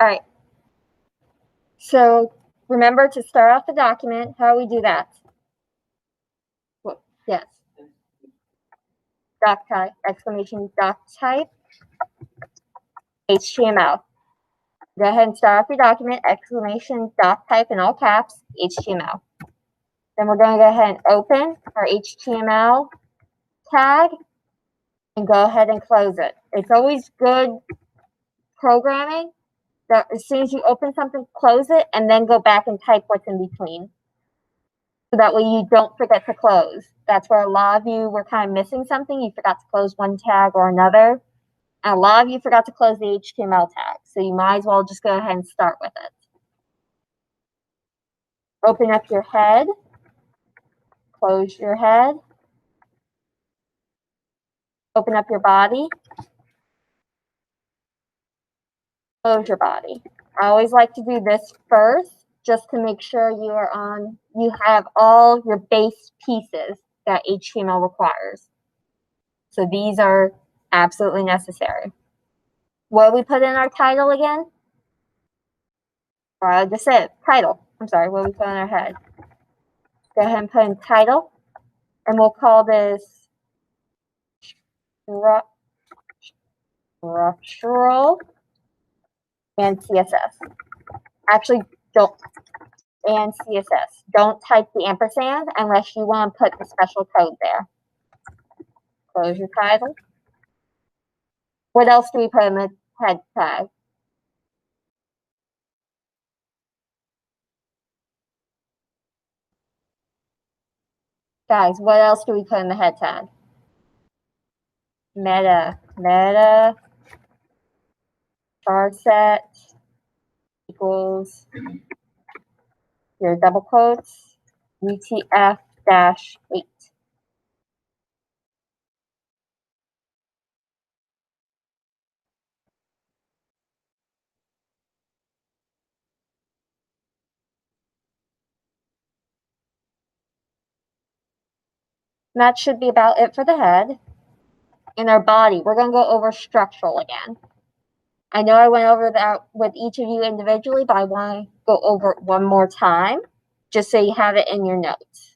All right. So remember to start off the document. How do we do that? Well, yes. Doc type, exclamation doc type, HTML. Go ahead and start off your document, exclamation doc type in all caps, HTML. Then we're going to go ahead and open our HTML tag and go ahead and close it. It's always good programming that as soon as you open something, close it, and then go back and type what's in between. So that way you don't forget to close. That's where a lot of you were kind of missing something. You forgot to close one tag or another. And a lot of you forgot to close the HTML tag. So you might as well just go ahead and start with it. Open up your head. Close your head. Open up your body. Close your body. I always like to do this first, just to make sure you have all your base pieces that HTML requires. So these are absolutely necessary. What do we put in our title again? Or I just said title. I'm sorry, what do we put in our head? Go ahead and put in title, and we'll call this structural and CSS. Actually, don't. And CSS. Don't type the ampersand unless you want to put the special code there. Close your title. What else do we put in the head tag? Guys, what else do we put in the head tag? Meta char set equals your double quotes UTF-8. And that should be about it for the head. In our body, we're going to go over structural again. I know I went over that with each of you individually, but I want to go over it one more time, just so you have it in your notes.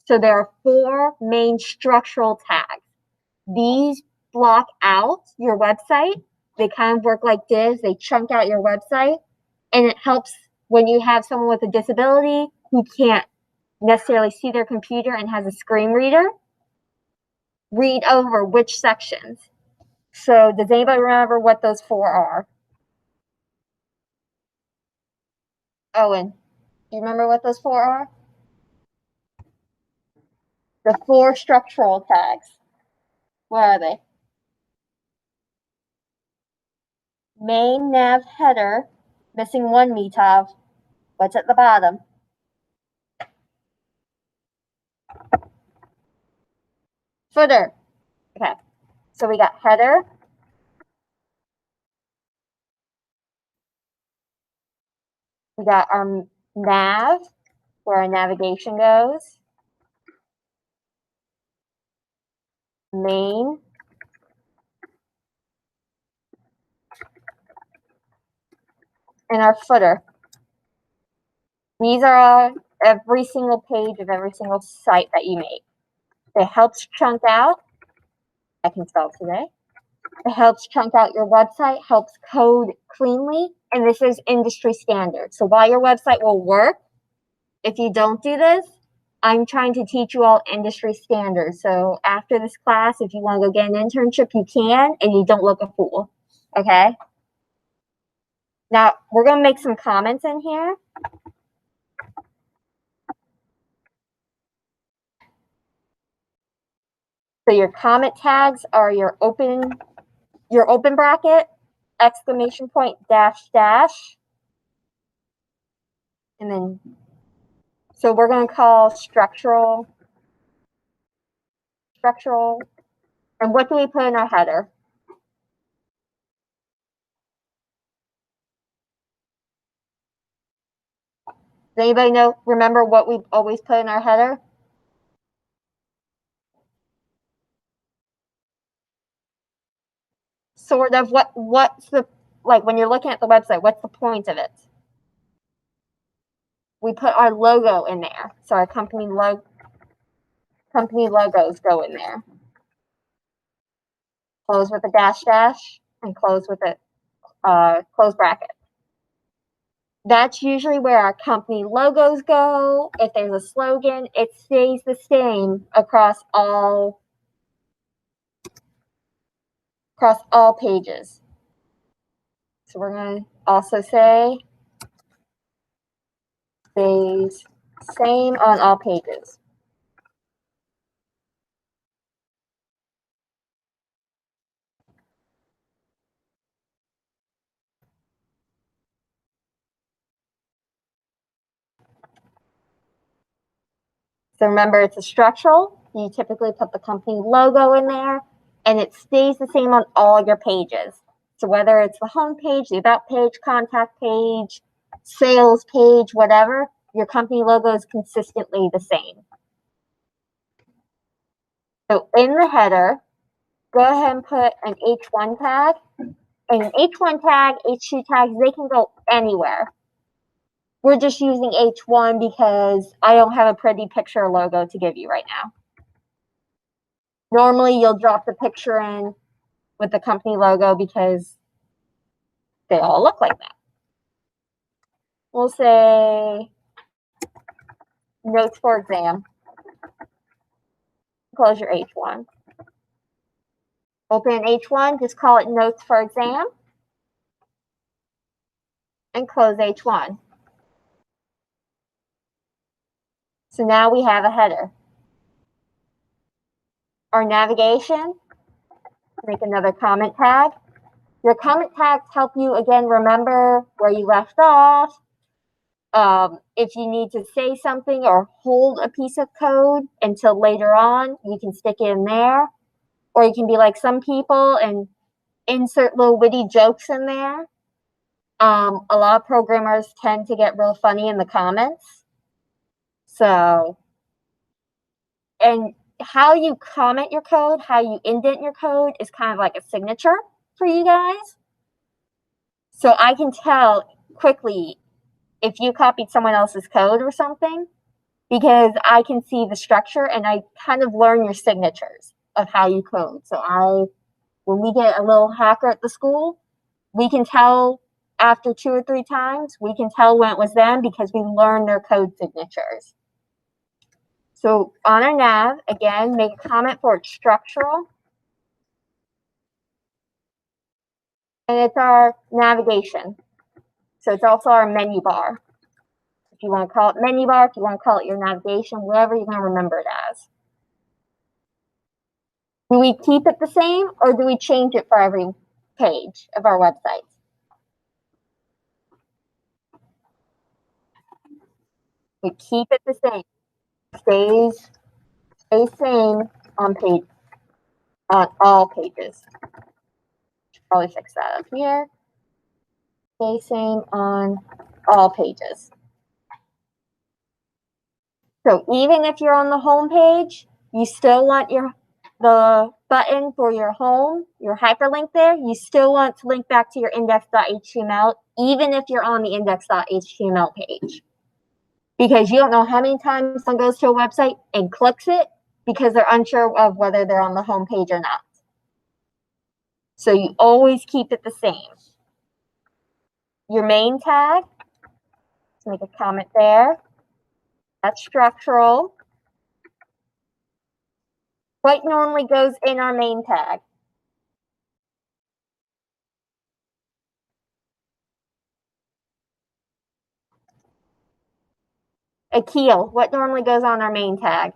So there are 4 main structural tags. These block out your website. They kind of work like this. They chunk out your website, and it helps when you have someone with a disability who can't necessarily see their computer and has a screen reader, read over which sections. So does anybody remember what those 4 are? Owen, do you remember what those 4 are? The 4 structural tags. What are they? Main nav header, missing one metav. What's at the bottom? Footer. Okay, so we got header. We got our nav, where our navigation goes. Main. And our footer. These are every single page of every single site that you make. It helps chunk out. I can spell today. It helps chunk out your website, helps code cleanly, and this is industry standard. So while your website will work, if you don't do this, I'm trying to teach you all industry standards. So after this class, if you want to go get an internship, you can, and you don't look a fool. Okay? Now, we're going to make some comments in here. So your comment tags are your open bracket, exclamation point, dash, dash. And then, so we're going to call structural. And what do we put in our header? Does anybody remember what we've always put in our header? Sort of, what's the like when you're looking at the website, what's the point of it? We put our logo in there. So our company logos go in there. Close with a dash and close with a close bracket. That's usually where our company logos go. If there's a slogan, it stays the same across all pages. So we're going to also say stays same on all pages. So remember, it's a structural. You typically put the company logo in there, and it stays the same on all your pages. So whether it's the home page, the about page, contact page, sales page, whatever, your company logo is consistently the same. So in the header, go ahead and put an H1 tag. And an H1 tag, H2 tags, they can go anywhere. We're just using H1 because I don't have a pretty picture logo to give you right now. Normally, you'll drop the picture in with the company logo because they all look like that. We'll say notes for exam. Close your H1. Open H1, just call it notes for exam. And close H1. So now we have a header. Our navigation, make another comment tag. Your comment tags help you, again, remember where you left off. If you need to say something or hold a piece of code until later on, you can stick it in there. Or you can be like some people and insert little witty jokes in there. A lot of programmers tend to get real funny in the comments. So, and how you comment your code, how you indent your code is kind of like a signature for you guys. So I can tell quickly if you copied someone else's code or something, because I can see the structure and I kind of learn your signatures of how you code. So when we get a little hacker at the school, we can tell after 2 or 3 times, we can tell when it was them because we learn their code signatures. So on our nav, again, make a comment for it's structural. And it's our navigation. So it's also our menu bar. If you want to call it menu bar, if you want to call it your navigation, whatever you're going to remember it as. Do we keep it the same or do we change it for every page of our website? We keep it the same. Stays same on all pages. Should probably fix that up here. Stay same on all pages. So even if you're on the home page, you still want the button for your home, your hyperlink there, you still want to link back to your index.html, even if you're on the index.html page. Because you don't know how many times someone goes to a website and clicks it because they're unsure of whether they're on the home page or not. So you always keep it the same. Your main tag, let's make a comment there. That's structural. What normally goes in our main tag? A keel. What normally goes on our main tag?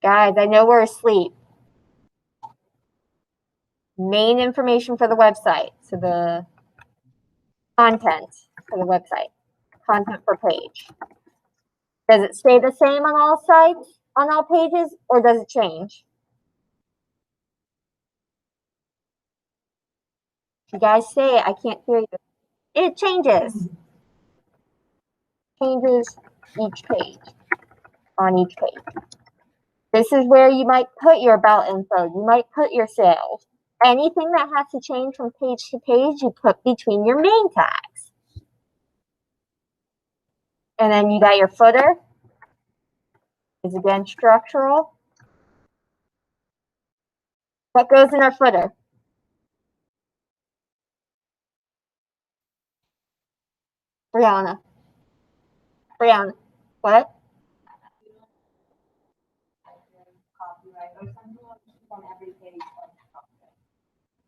Guys, I know we're asleep. Main information for the website. So the content for the website. Content per page. Does it stay the same on all sites, on all pages, or does it change? You guys say it, I can't hear you. It changes. changes each page, on each page. This is where you might put your about info, you might put your sales. Anything that has to change from page to page, you put between your main tags. And then you got your footer, is again structural. What goes in our footer? Brianna, what?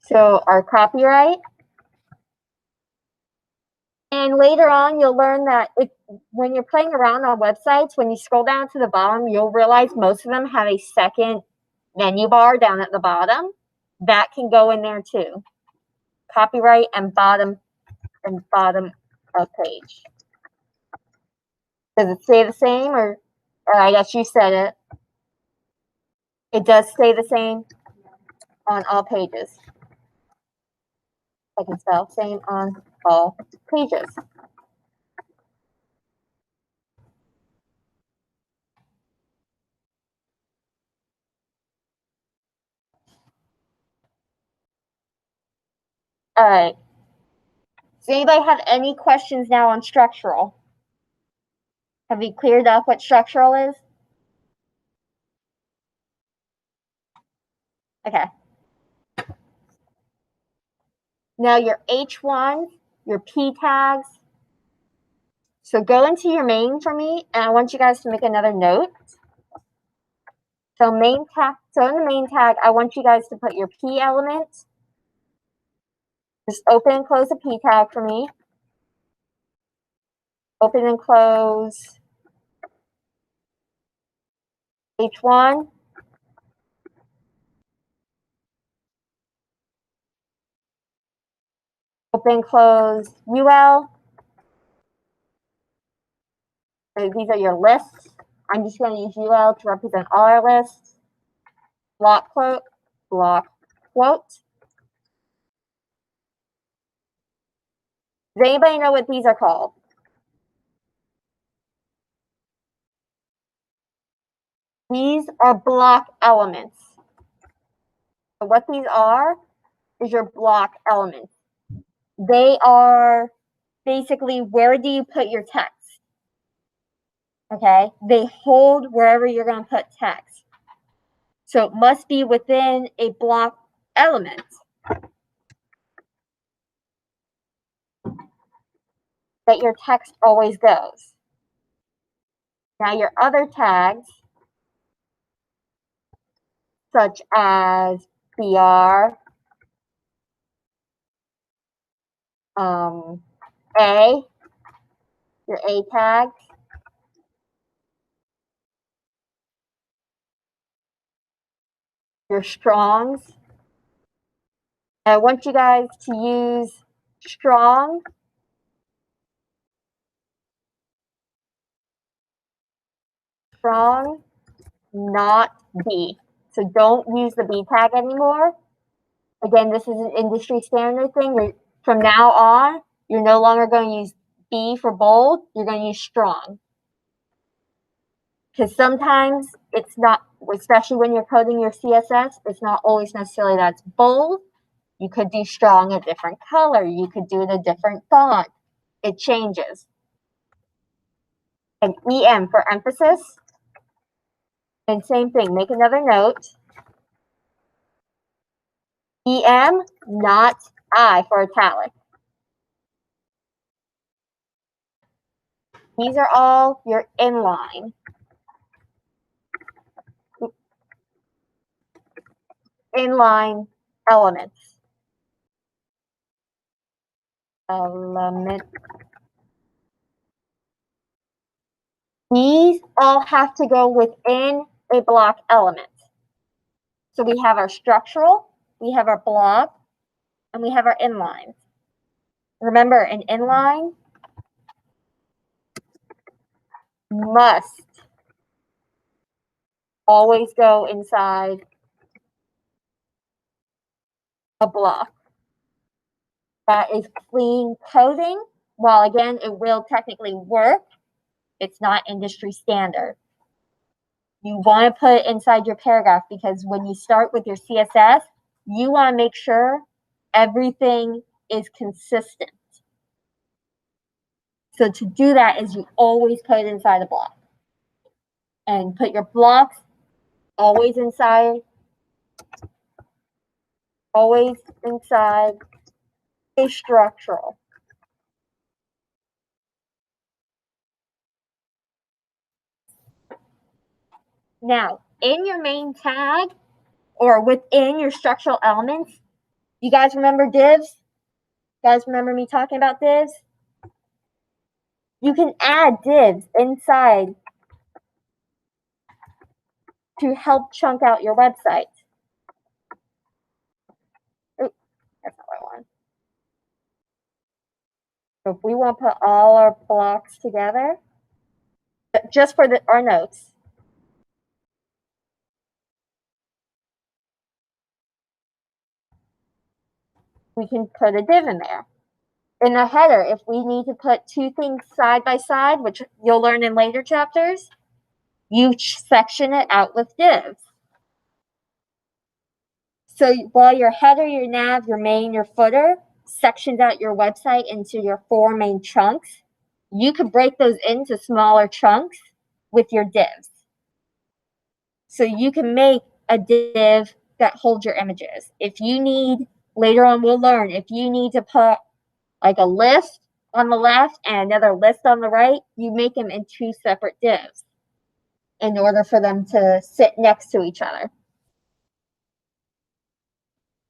So our copyright. And later on, you'll learn that when you're playing around on websites, when you scroll down to the bottom, you'll realize most of them have a second menu bar down at the bottom. That can go in there too. Copyright and bottom of page. Does it stay the same, or I guess you said it. It does stay the same on all pages. I can spell same on all pages. All right. Does anybody have any questions now on structural? Have we cleared up what structural is? Okay. Now your H1, your P tags. So go into your main for me, and I want you guys to make another note. So main tag. So in the main tag, I want you guys to put your P element. Just open and close a P tag for me. Open and close H1. Open, close UL. So these are your lists. I'm just going to use UL to represent all our lists. Block quote, block quote. Does anybody know what these are called? These are block elements. So what these are is your block elements. They are basically, where do you put your text? Okay, they hold wherever you're going to put text. So it must be within a block element. That your text always goes. Now your other tags, such as BR, A, your A tag, your strongs. I want you guys to use strong not B. So don't use the B tag anymore. Again, this is an industry standard thing. From now on, you're no longer going to use B for bold. You're going to use strong. Because sometimes it's not, especially when you're coding your CSS, it's not always necessarily that it's bold. You could do strong a different color. You could do it a different font. It changes. And EM for emphasis. And same thing, make another note. EM, not I for italic. These are all your inline. Inline elements. These all have to go within a block element. So we have our structural, we have our block, and we have our inline. Remember, an inline must always go inside a block. That is clean coding. While again, it will technically work, It's not industry standard. You want to put it inside your paragraph because when you start with your CSS, you want to make sure everything is consistent. So to do that is you always put it inside a block. And put your blocks always inside a structural. Now, in your main tag or within your structural elements, you guys remember divs? You guys remember me talking about divs? You can add divs inside to help chunk out your website. Ooh, that's not what I want. So if we want to put all our blocks together, just for our notes, we can put a div in there. In the header, if we need to put two things side by side, which you'll learn in later chapters, you section it out with divs. So while your header, your nav, your main, your footer sections out your website into your 4 main chunks, you could break those into smaller chunks with your divs. So you can make a div that holds your images. If you need, later on we'll learn, if you need to put like a list on the left and another list on the right, you make them in 2 separate divs in order for them to sit next to each other.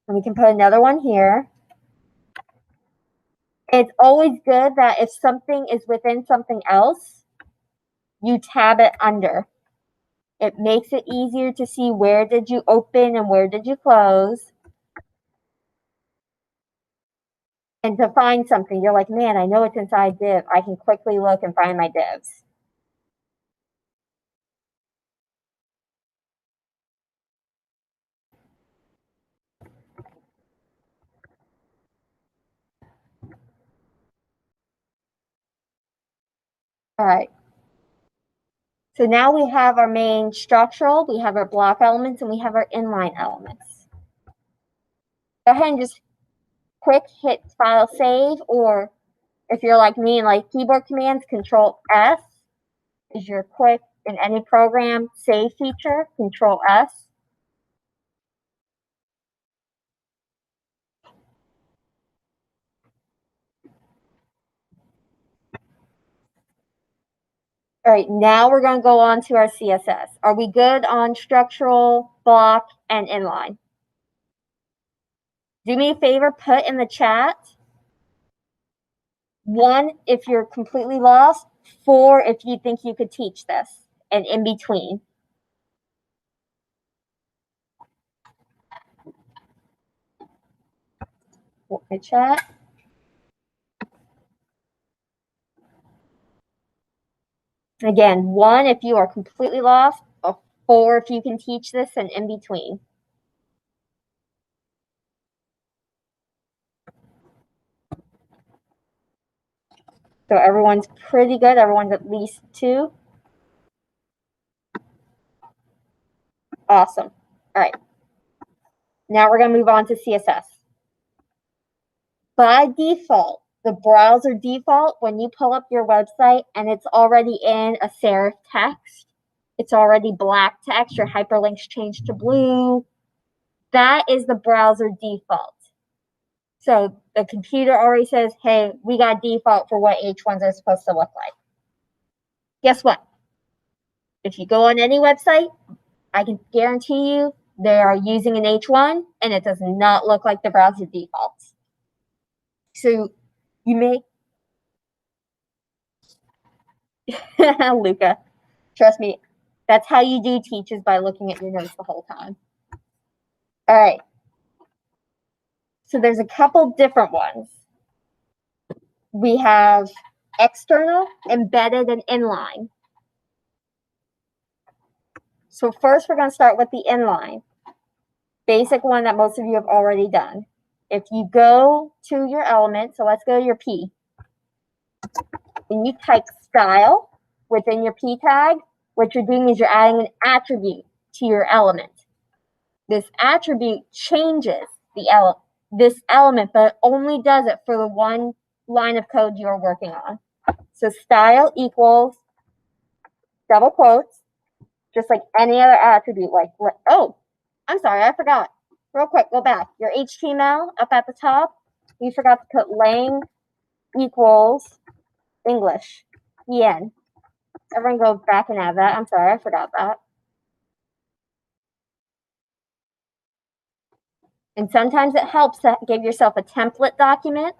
And we can put another one here. It's always good that if something is within something else, you tab it under. It makes it easier to see where did you open and where did you close. And to find something, you're like, man, I know it's inside div. I can quickly look and find my divs. All right. So now we have our main structural, we have our block elements, and we have our inline elements. Go ahead and just quick hit file save, or if you're like me and like keyboard commands, Control S is your quick in any program save feature, Control S. All right, now we're going to go on to our CSS. Are we good on structural, block, and inline? Do me a favor, put in the chat 1 if you're completely lost, 4 if you think you could teach this, and in between. My chat. Again, 1 if you are completely lost, or 4 if you can teach this, and in between. So everyone's pretty good. Everyone's at least 2. Awesome. All right. Now we're going to move on to CSS. By default, the browser default, when you pull up your website and it's already in a serif text, it's already black text, your hyperlinks changed to blue, that is the browser default. So the computer already says, hey, we got default for what H1s are supposed to look like. Guess what? If you go on any website, I can guarantee you they are using an H1 and it does not look like the browser defaults. So you make Luca, trust me, that's how you do teaches by looking at your notes the whole time. All right. So there's a couple different ones. We have external, embedded, and inline. So first we're going to start with the inline. Basic one that most of you have already done. If you go to your element, so let's go to your P, and you type style, within your p tag, what you're doing is you're adding an attribute to your element. This attribute changes this element, but only does it for the one line of code you're working on. So style equals double quotes, just like any other attribute. Like, oh, I'm sorry, I forgot. Real quick, go back. Your HTML up at the top, you forgot to put lang equals English. EN. Everyone go back and add that. I'm sorry, I forgot that. And sometimes it helps to give yourself a template document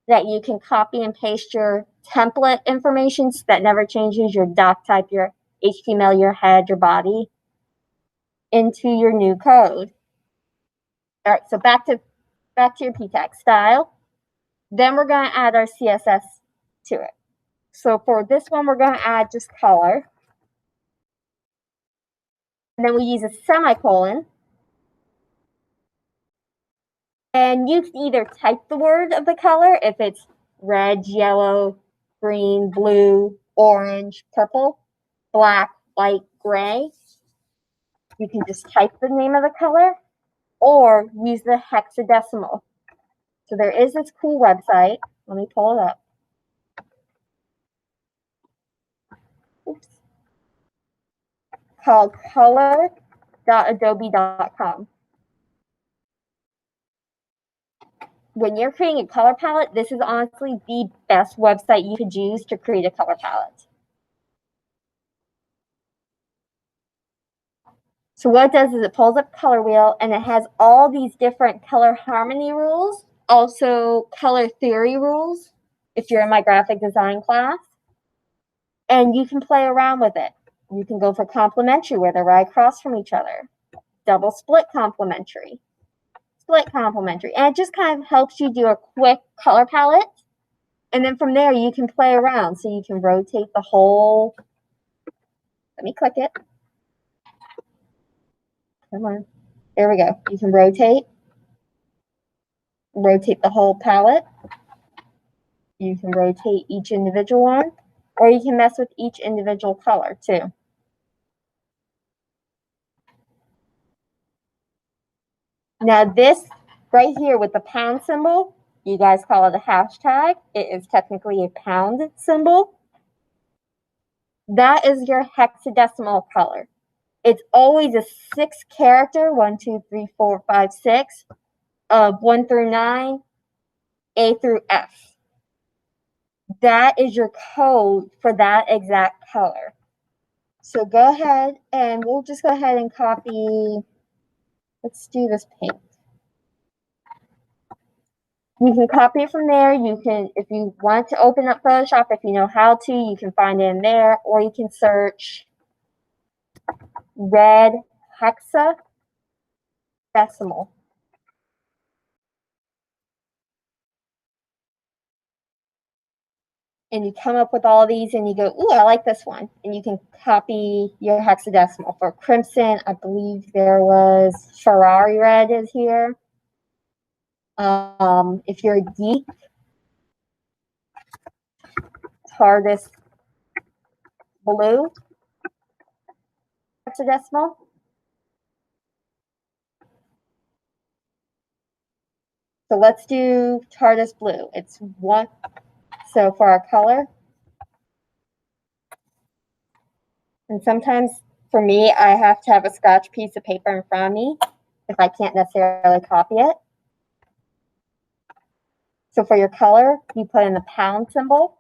that you can copy and paste your template information so that never changes your doc type, your HTML, your head, your body into your new code. All right, so back to your p tag style. Then we're going to add our CSS to it. So for this one, we're going to add just color. And then we use a semicolon. And you can either type the word of the color, if it's red, yellow, green, blue, orange, purple, black, white, gray. You can just type the name of the color or use the hexadecimal. So there is this cool website. Let me pull it up. Oops. Called color.adobe.com. When you're creating a color palette, this is honestly the best website you could use to create a color palette. So what it does is it pulls up color wheel and it has all these different color harmony rules, also color theory rules, if you're in my graphic design class. And you can play around with it. You can go for complementary where they're right across from each other. Double split complementary. Split complementary. And it just kind of helps you do a quick color palette. And then from there you can play around. So you can rotate the whole. Let me click it. Come on. There we go. You can rotate the whole palette. You can rotate each individual one, or you can mess with each individual color too. Now this right here with the pound symbol, you guys call it a hashtag. It is technically a pound symbol. That is your hexadecimal color. It's always a 6-character, 1, 2, 3, 4, 5, 6, of 1 through 9, A through F. That is your code for that exact color. So go ahead and we'll just go ahead and copy. Let's do this pink. You can copy it from there. You can, if you want to open up Photoshop, if you know how to, you can find it in there, or you can search red hexadecimal. And you come up with all these and you go, ooh, I like this one. And you can copy your hexadecimal. For crimson, I believe there was Ferrari red is here. If you're a geek, hardest blue hexadecimal. So let's do TARDIS blue. It's 1. So for our color, and sometimes for me, I have to have a scotch piece of paper in front of me if I can't necessarily copy it. So for your color, you put in the pound symbol,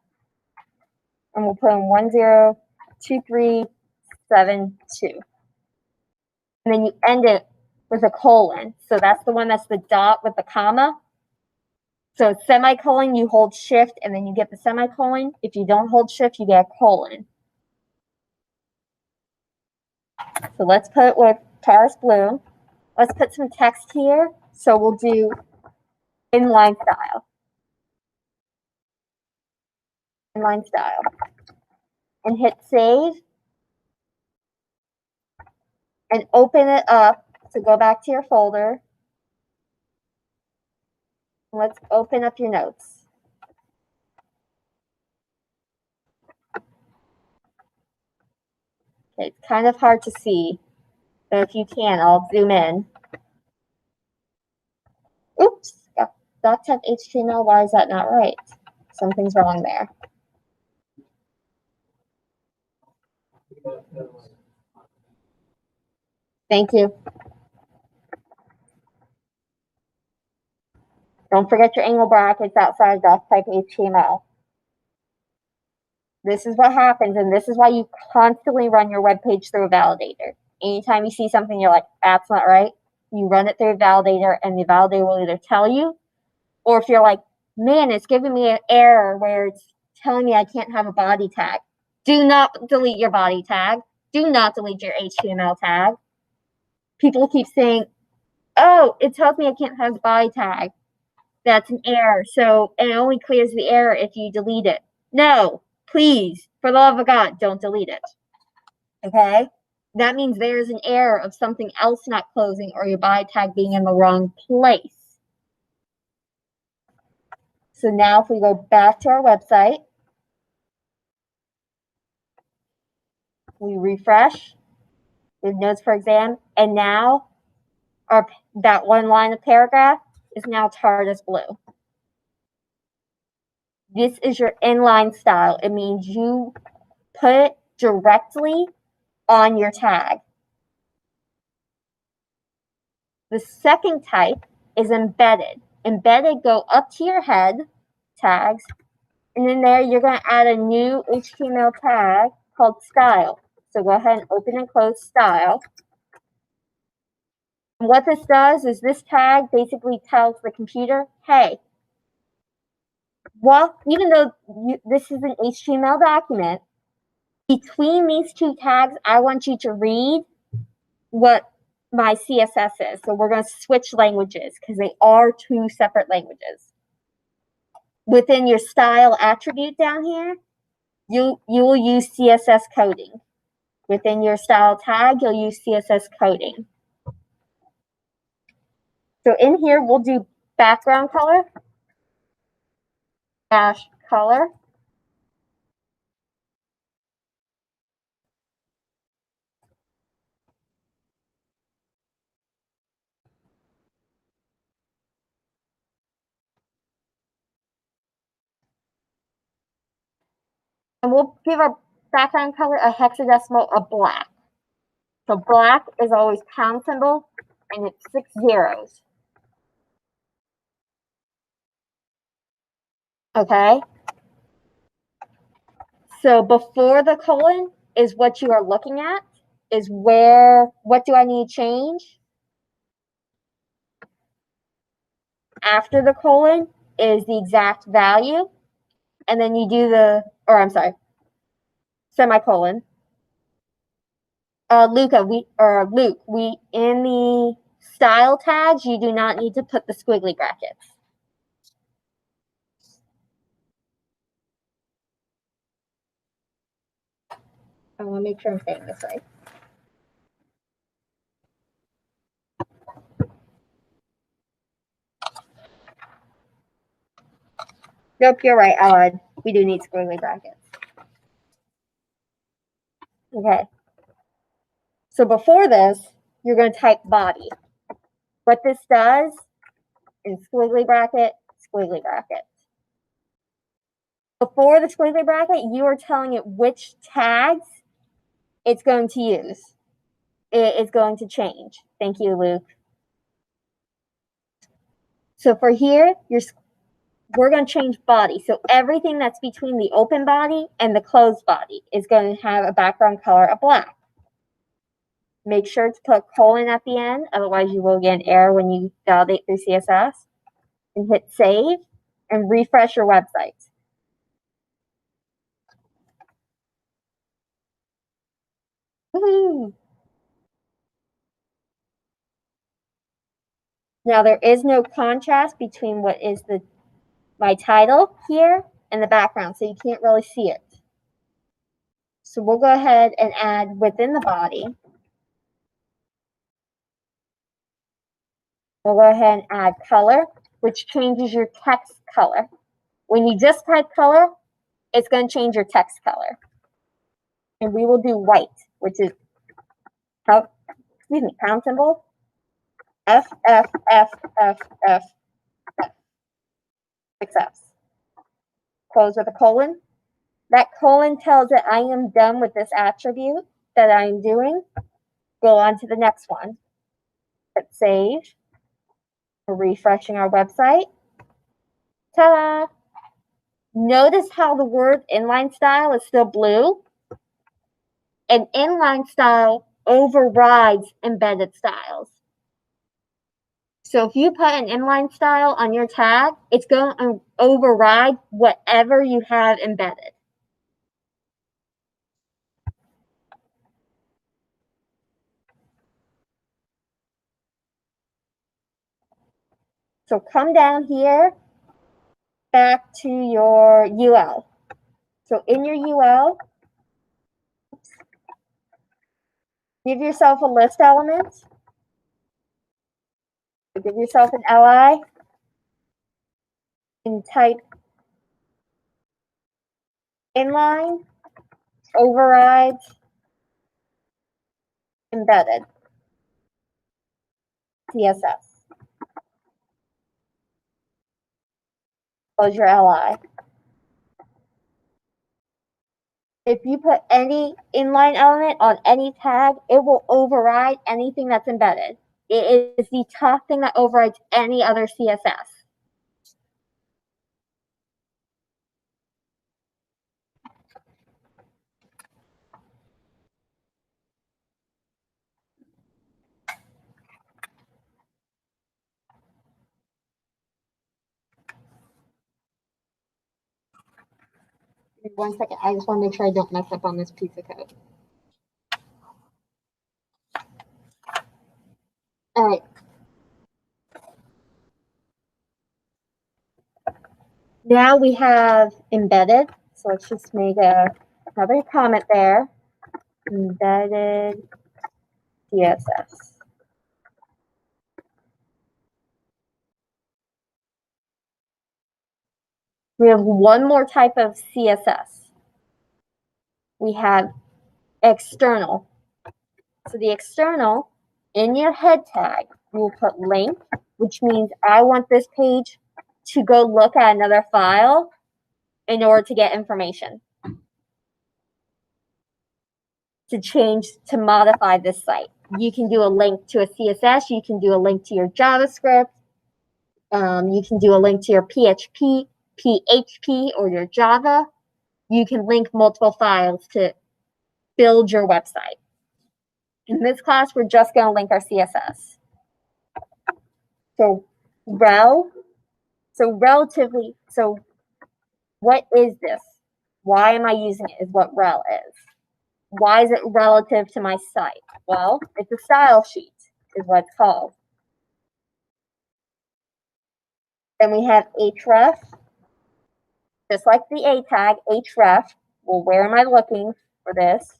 and we'll put in 102372. And then you end it with a colon. So that's the one that's the dot with the comma. So semicolon, you hold shift and then you get the semicolon. If you don't hold shift, you get a colon. So let's put it with Taurus blue. Let's put some text here. So we'll do inline style. Inline style. And hit save. And open it up. So go back to your folder. Let's open up your notes. Okay, it's kind of hard to see, but if you can, I'll zoom in. Oops, .temp HTML, why is that not right? Something's wrong there. Thank you. Don't forget your angle brackets outside .type HTML. This is what happens, and this is why you constantly run your web page through a validator. Anytime you see something you're like, that's not right, you run it through a validator, and the validator will either tell you, or if you're like, man, it's giving me an error where it's telling me I can't have a body tag. Do not delete your body tag. Do not delete your HTML tag. People keep saying, oh, it tells me I can't have the body tag. That's an error. So it only clears the error if you delete it. No, please, for the love of God, don't delete it. Okay? That means there's an error of something else not closing or your body tag being in the wrong place. So now if we go back to our website, we refresh with notes for exam, and now that one line of paragraph is now tarred as blue. This is your inline style. It means you put it directly on your tag. The second type is embedded. Embedded go up to your head tags, and in there you're going to add a new HTML tag called style. So go ahead and open and close style. And what this does is this tag basically tells the computer, hey, well, even though this is an HTML document, between these two tags, I want you to read what my CSS is. So we're going to switch languages because they are two separate languages. Within your style attribute down here, you will use CSS coding. Within your style tag, you'll use CSS coding. So in here, we'll do background color, -color. And we'll give our background color a hexadecimal of black. So black is always pound symbol, and it's 6 zeros. Okay? So before the colon is what you are looking at, is what do I need to change? After the colon is the exact value, and then you do semicolon. Luke, we in the style tags, you do not need to put the squiggly brackets. I want to make sure I'm saying this right. Nope, you're right, Alan. We do need squiggly brackets. Okay. So before this, you're going to type body. What this does is squiggly bracket, squiggly bracket. Before the squiggly bracket, you are telling it which tags it's going to use. It is going to change. Thank you, Luke. So for here, we're going to change body. So everything that's between the open body and the closed body is going to have a background color of black. Make sure to put colon at the end, otherwise you will get an error when you validate through CSS. And hit save and refresh your website. Woo-hoo. Now there is no contrast between what is my title here and the background, so you can't really see it. So we'll go ahead and add within the body. We'll go ahead and add color, which changes your text color. When you just type color, it's going to change your text color. And we will do white. which is pound symbol, F, success. Close with a colon. That colon tells it I am done with this attribute that I'm doing. Go on to the next one. Hit save. We're refreshing our website. Ta-da! Notice how the word inline style is still blue? And inline style overrides embedded styles. So if you put an inline style on your tag, it's going to override whatever you have embedded. So come down here, back to your UL. So in your UL, give yourself a list element. Give yourself an LI and type inline overrides embedded CSS. Close your LI. If you put any inline element on any tag, it will override anything that's embedded. It is the top thing that overrides any other CSS. One second, I just want to make sure I don't mess up on this piece of code. All right. Now we have embedded. So let's just make another comment there. Embedded CSS. We have one more type of CSS. We have external. So the external, in your head tag, you will put link, which means I want this page to go look at another file in order to get information. To modify this site. You can do a link to a CSS, you can do a link to your JavaScript, you can do a link to your PHP, or your Java. You can link multiple files to build your website. In this class, we're just going to link our CSS. So rel, so what is this? Why am I using it is what rel is. Why is it relative to my site? Well, it's a style sheet is what it's called. Then we have href. Just like the A tag, href. Well, where am I looking for this?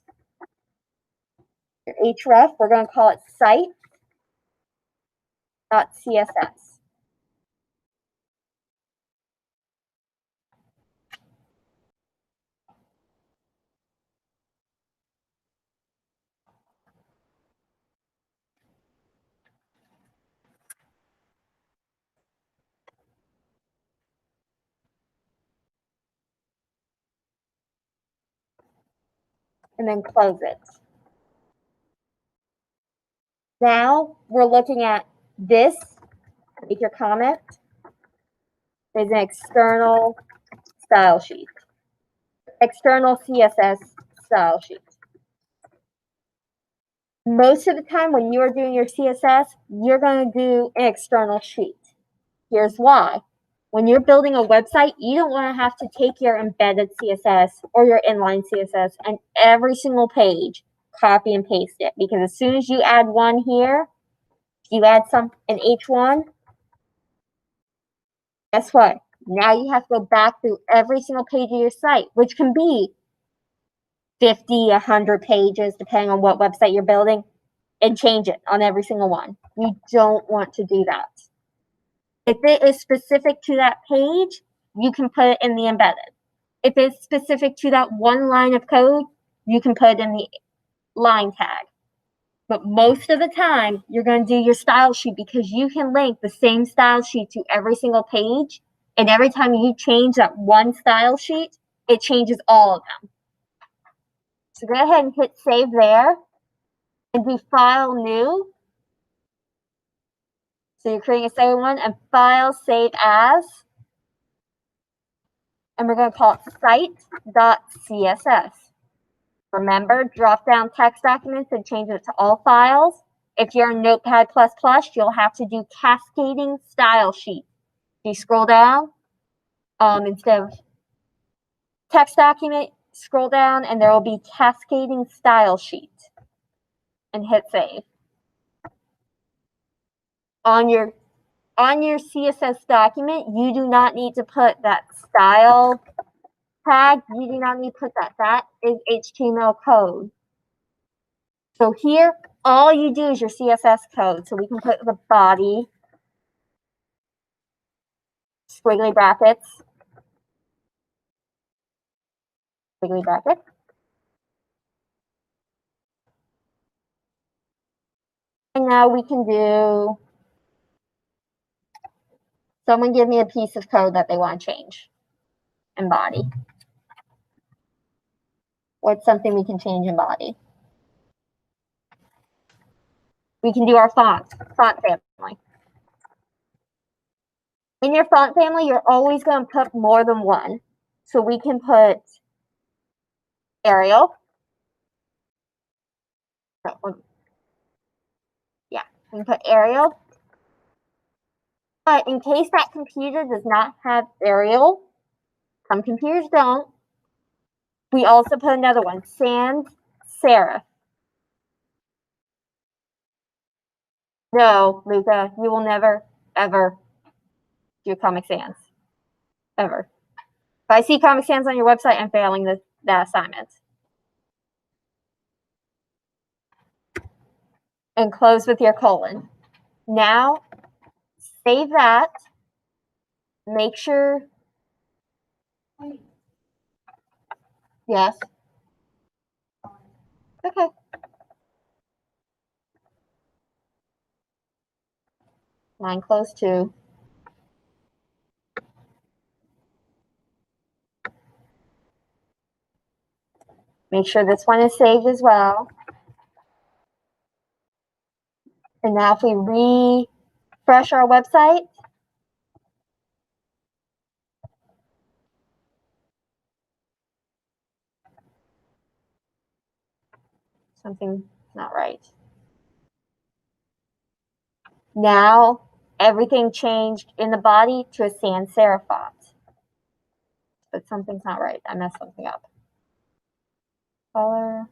Your href, we're going to call it site.css. And then close it. Now we're looking at this, make your comment, is an external style sheet. External CSS style sheet. Most of the time when you are doing your CSS, you're going to do an external sheet. Here's why. When you're building a website, you don't want to have to take your embedded CSS or your inline CSS and every single page copy and paste it. Because as soon as you add one here, you add an H1, guess what? Now you have to go back through every single page of your site, which can be 50, 100 pages, depending on what website you're building, and change it on every single one. You don't want to do that. If it is specific to that page, you can put it in the embedded. If it's specific to that one line of code, you can put it in the line tag. But most of the time, you're going to do your style sheet because you can link the same style sheet to every single page. And every time you change that one style sheet, it changes all of them. So go ahead and hit save there and do file new. So you're creating a second one and file save as. And we're going to call it site.css. Remember, drop down text documents and change it to all files. If you're in Notepad++, you'll have to do cascading style sheet. If you scroll down, instead of text document, scroll down and there will be cascading style sheet. And hit save. On your CSS document, you do not need to put that style tag. You do not need to put that. That is HTML code. So here, all you do is your CSS code. So we can put the body, squiggly brackets, squiggly brackets. And now we can do, someone give me a piece of code that they want to change in body. What's something we can change in body? We can do our font family. In your font family, you're always going to put more than one. So we can put Arial. Yeah, we can put Arial. But in case that computer does not have Arial, some computers don't, we also put another one, sans serif. No, Luca, you will never, ever do Comic Sans. Ever. If I see Comic Sans on your website, I'm failing that assignment. And close with your colon. Now, save that. Make sure. Yes. Okay. Mine closed too. Make sure this one is saved as well. And now if we refresh our website, something's not right. Now everything changed in the body to a sans serif font. But something's not right. I messed something up. Color.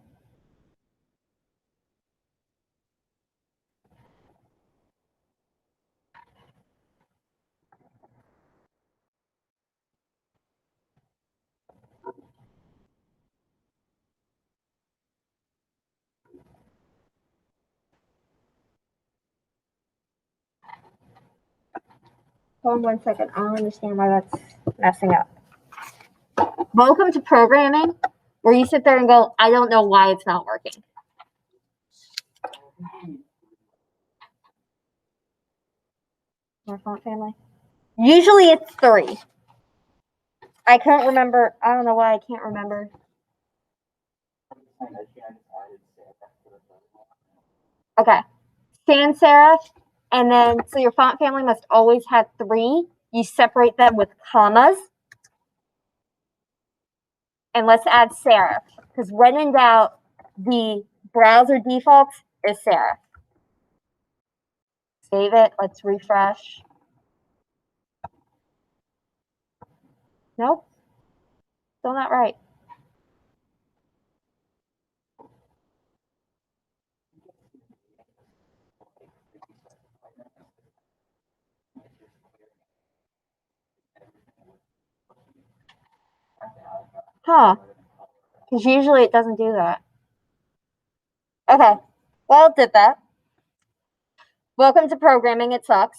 Hold on 1 second. I don't understand why that's messing up. Welcome to programming, where you sit there and go, I don't know why it's not working. Our font family. Usually it's 3. I can't remember. I don't know why I can't remember. Okay. Sans serif, and then so your font family must always have 3. You separate them with commas. And let's add serif, because when in doubt, the browser default is serif. Save it. Let's refresh. Nope. Still not right. Huh. Because usually it doesn't do that. Okay. Well, it did that. Welcome to programming. It sucks.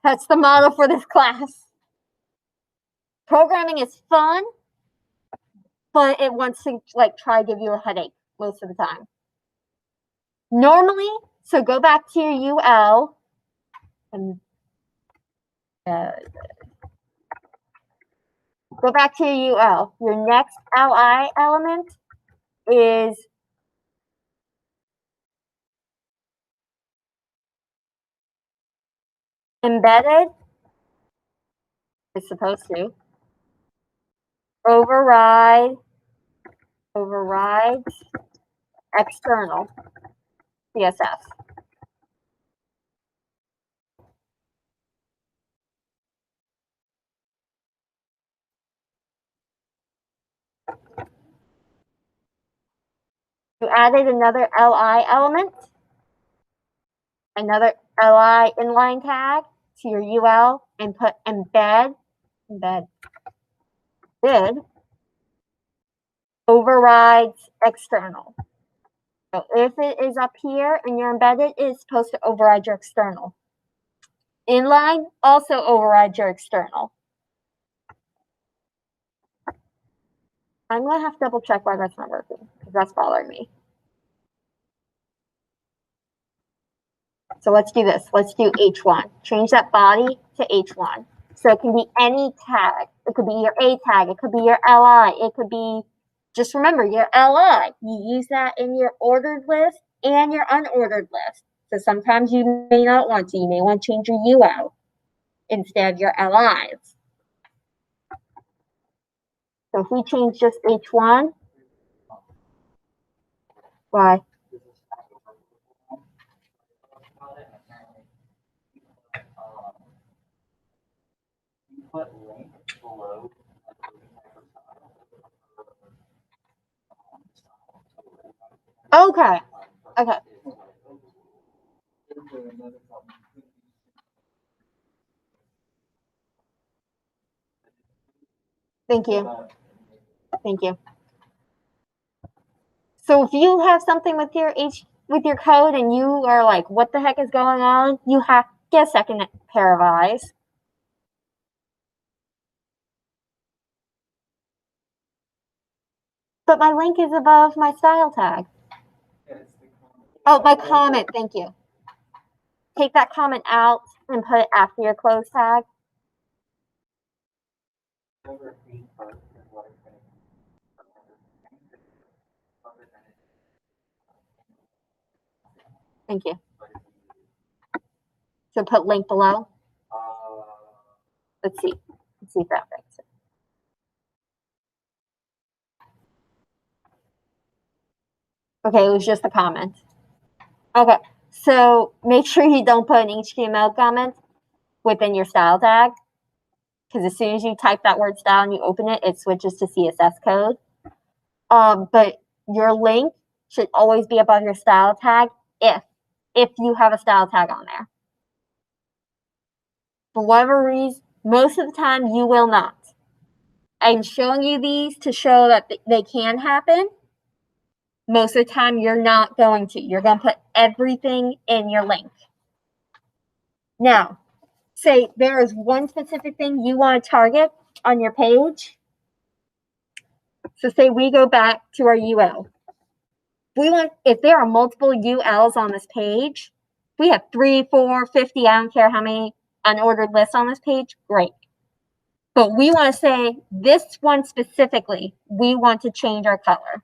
That's the motto for this class. Programming is fun, but it wants to try to give you a headache most of the time. Normally, so go back to your UL and go back to your UL. Your next LI element is embedded. It's supposed to overrides external CSS. You added another LI element, another LI inline tag to your UL, and put embed did overrides external. So if it is up here and you're embedded, it's supposed to override your external. Inline also overrides your external. I'm going to have to double check why that's not working, because that's bothering me. So let's do this. Let's do H1. Change that body to H1. So it can be any tag. It could be your A tag. It could be your LI. It could be, just remember, your LI. You use that in your ordered list and your unordered list. So sometimes you may not want to. You may want to change your UL instead of your LIs. So if we change just H1, why? Okay. Okay. Thank you. Thank you. So if you have something with your code and you are like, what the heck is going on? You have to get a second pair of eyes. But my link is above my style tag. Oh, my comment. Thank you. Take that comment out and put it after your close tag. Thank you. So put link below. Let's see. Let's see if that fixes it. Okay, it was just a comment. Okay, so make sure you don't put an HTML comment within your style tag, because as soon as you type that word style and you open it, it switches to CSS code. But your link should always be above your style tag if you have a style tag on there. For whatever reason, most of the time you will not. I'm showing you these to show that they can happen. Most of the time you're not going to. You're going to put everything in your link. Now, say there is one specific thing you want to target on your page. So say we go back to our UL. If there are multiple ULs on this page, we have 3, 4, 50, I don't care how many unordered lists on this page, great. But we want to say this one specifically, we want to change our color.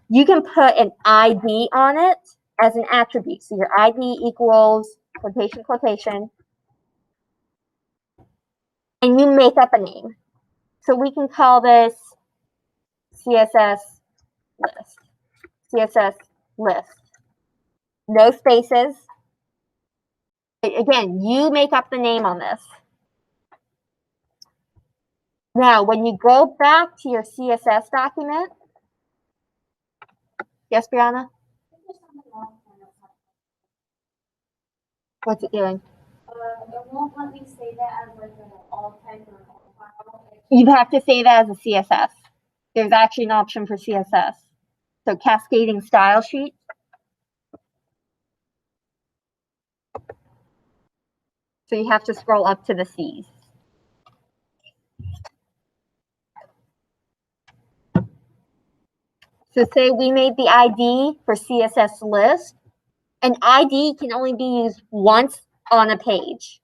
You can put an ID on it as an attribute. So your ID equals quotation, quotation, and you make up a name. So we can call this CSS list. CSS list. No spaces. Again, you make up the name on this. Now, when you go back to your CSS document, yes, Brianna? What's it doing? It won't let me say that as like an all type or all file. You have to say that as a CSS. There's actually an option for CSS. So cascading style sheet. So you have to scroll up to the C's. So say we made the ID for CSS list. An ID can only be used once on a page.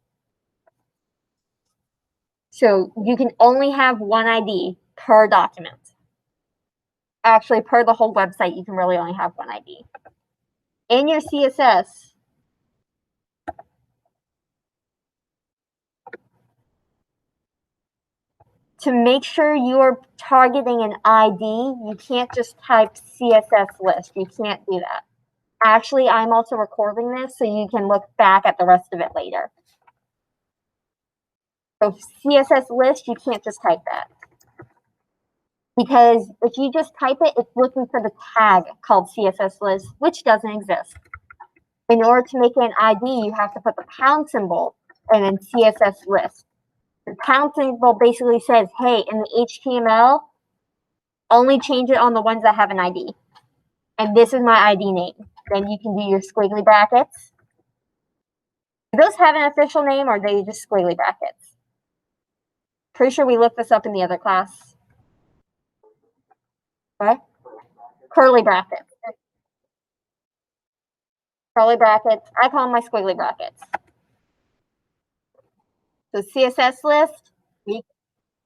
So you can only have one ID per document. Actually, per the whole website, you can really only have one ID. In your CSS, to make sure you're targeting an ID, you can't just type CSS list. You can't do that. Actually, I'm also recording this so you can look back at the rest of it later. So CSS list, you can't just type that. Because if you just type it, it's looking for the tag called CSS list, which doesn't exist. In order to make it an ID, you have to put the pound symbol and then CSS list. The pound symbol basically says, hey, in the HTML, only change it on the ones that have an ID. And this is my ID name. Then you can do your squiggly brackets. Do those have an official name or are they just squiggly brackets? Pretty sure we looked this up in the other class. What? Curly brackets. Curly brackets. I call them my squiggly brackets. So CSS list,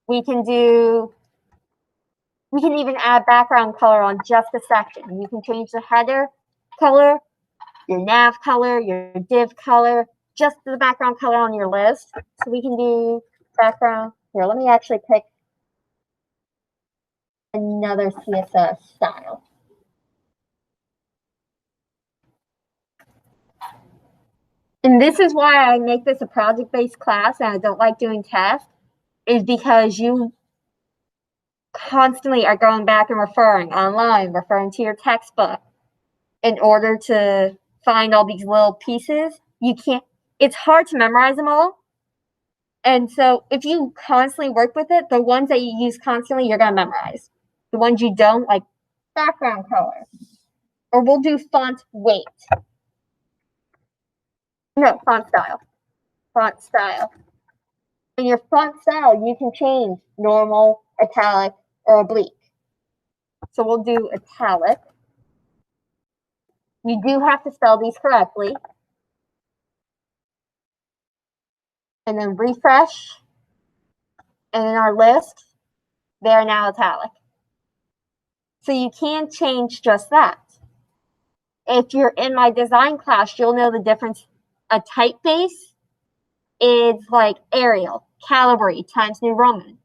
we can even add background color on just a section. You can change the header color, your nav color, your div color, just the background color on your list. So we can do background. Here, let me actually pick another CSS style. And this is why I make this a project-based class and I don't like doing tests, is because you constantly are going back and referring online, referring to your textbook in order to find all these little pieces. You can't, it's hard to memorize them all. And so if you constantly work with it, the ones that you use constantly, you're going to memorize. The ones you don't, like background color. Or we'll do font weight. No, font style. Font style. In your font style, you can change normal, italic, or oblique. So we'll do italic. You do have to spell these correctly. And then refresh. And in our list, they are now italic. So you can change just that. If you're in my design class, you'll know the difference. A typeface is like Arial, Calibri, Times New Roman.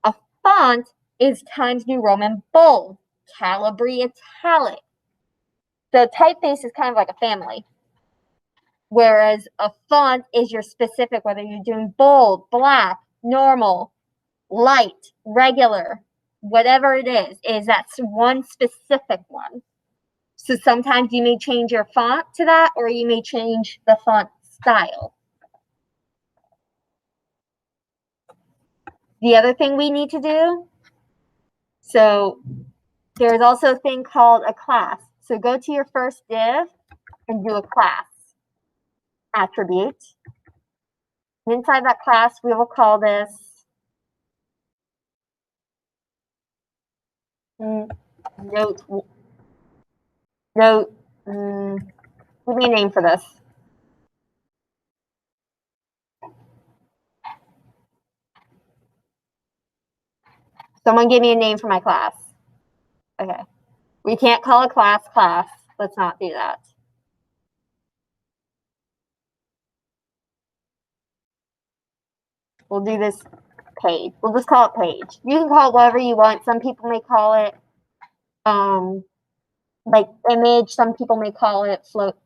A font is Times New Roman bold, Calibri italic. So typeface is kind of like a family. Whereas a font is your specific, whether you're doing bold, black, normal, light, regular, whatever it is that's one specific one. So sometimes you may change your font to that, or you may change the font style. The other thing we need to do, so there's also a thing called a class. So go to your first div and do a class attribute. And inside that class, we will call this note. Give me a name for this. Someone give me a name for my class. Okay. We can't call a class class. Let's not do that. We'll do this page. We'll just call it page. You can call it whatever you want. Some people may call it like image. Some people may call it float.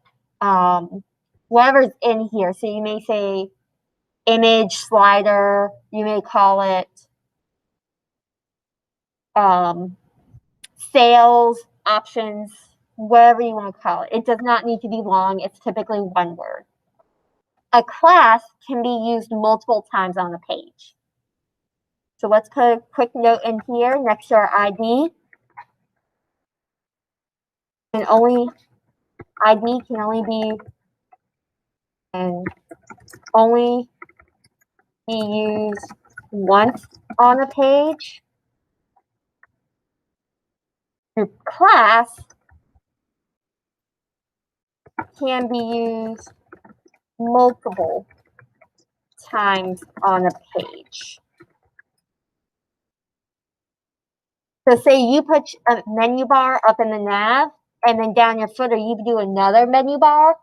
Whatever's in here. So you may say image slider. You may call it sales options. Whatever you want to call it. It does not need to be long. It's typically one word. A class can be used multiple times on the page. So let's put a quick note in here next to our ID. And ID can only be used once on a page. Your class can be used multiple times on a page. So say you put a menu bar up in the nav, and then down your footer you do another menu bar.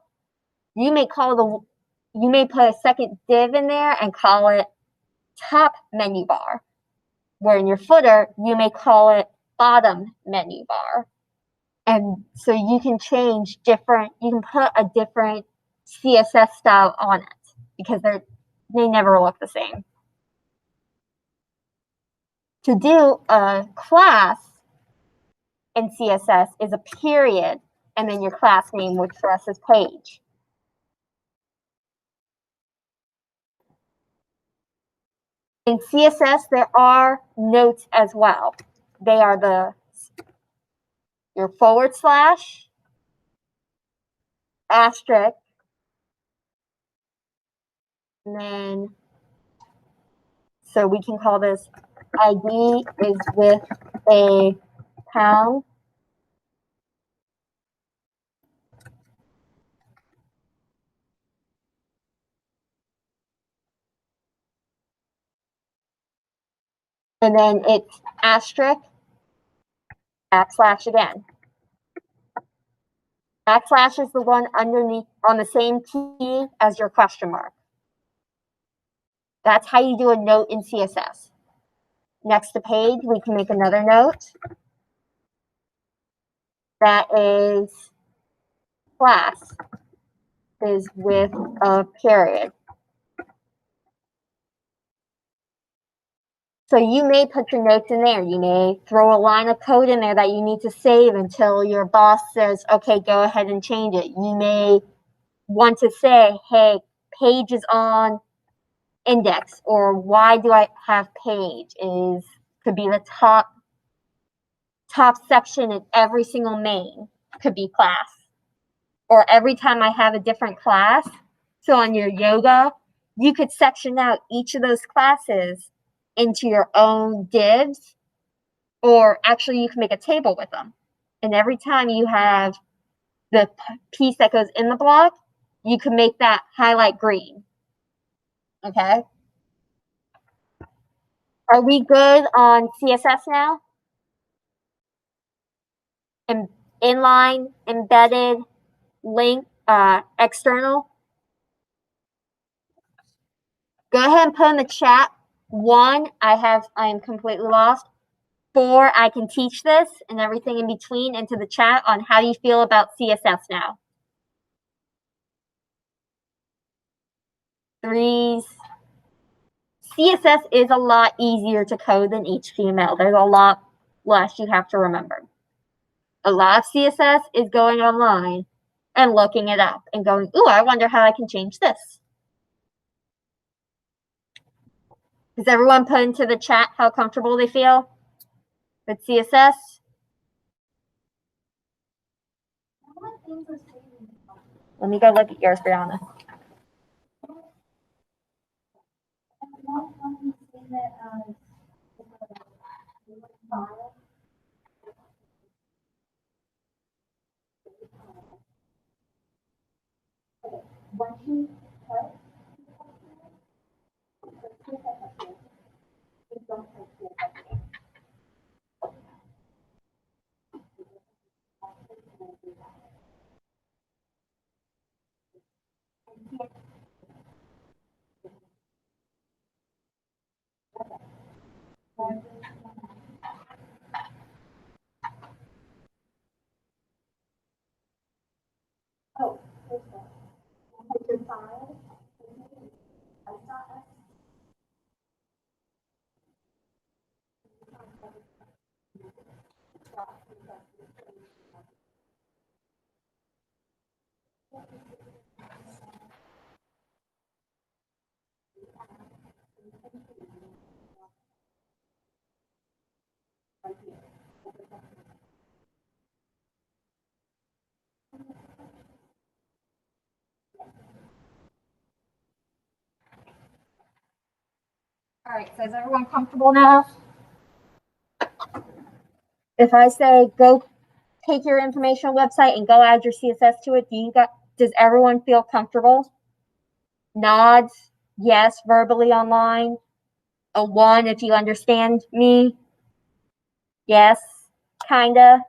You may put a second div in there and call it top menu bar, where in your footer you may call it bottom menu bar. And so you can change you can put a different CSS style on it because they never look the same. To do a class in CSS is a period and then your class name, which for us is page. In CSS, there are notes as well. They are your / asterisk, and then, so we can call this ID is with a pound. And then it's asterisk, / again. / is the one underneath on the same key as your question mark. That's how you do a note in CSS. Next to page, we can make another note. That is class is with a period. So you may put your notes in there. You may throw a line of code in there that you need to save until your boss says, okay, go ahead and change it. You may want to say, hey, page is on index, or why do I have page could be the top section in every single main, could be class. Or every time I have a different class, so on your yoga, you could section out each of those classes into your own divs, or actually you can make a table with them. And every time you have the piece that goes in the block, you can make that highlight green. Okay? Are we good on CSS now? Inline, embedded, link, external. Go ahead and put in the chat. 1, I am completely lost. 4, I can teach this, and everything in between into the chat on how you feel about CSS now. 3s. CSS is a lot easier to code than HTML. There's a lot less you have to remember. A lot of CSS is going online and looking it up and going, ooh, I wonder how I can change this. Does everyone put into the chat how comfortable they feel with CSS? Let me go look at yours, Brianna. All right, so is everyone comfortable now? If I say go take your informational website and go add your CSS to it, does everyone feel comfortable? Nods, yes, verbally online. A 1 if you understand me. Yes, kinda.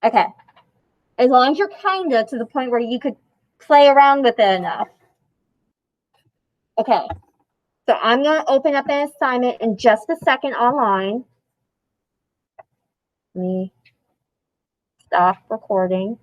Okay. As long as you're kinda to the point where you could play around with it enough. Okay. So I'm going to open up an assignment in just a second online. Let me stop recording.